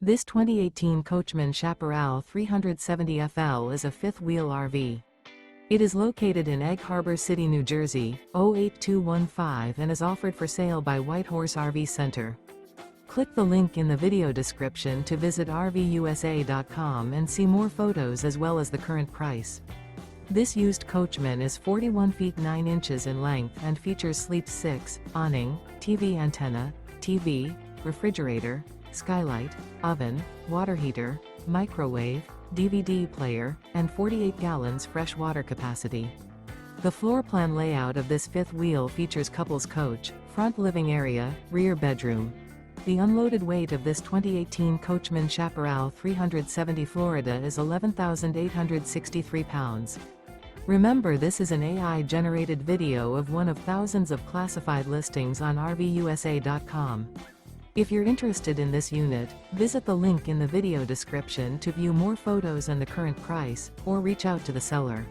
This 2018 Coachmen Chaparral 370FL is a fifth-wheel RV. It is located in Egg Harbor City, New Jersey, 08215 and is offered for sale by White Horse RV Center. Click the link in the video description to visit RVUSA.com and see more photos as well as the current price. This used Coachman is 41 feet 9 inches in length and features sleep 6, awning, TV antenna, TV, refrigerator, skylight, oven, water heater, microwave, DVD player, and 48 gallons fresh water capacity. The floor plan layout of this fifth wheel features couples coach, front living area, rear bedroom. The unloaded weight of this 2018 Coachmen Chaparral 370 Florida is 11,863 pounds. Remember, this is an AI-generated video of one of thousands of classified listings on RVUSA.com. If you're interested in this unit, visit the link in the video description to view more photos and the current price, or reach out to the seller.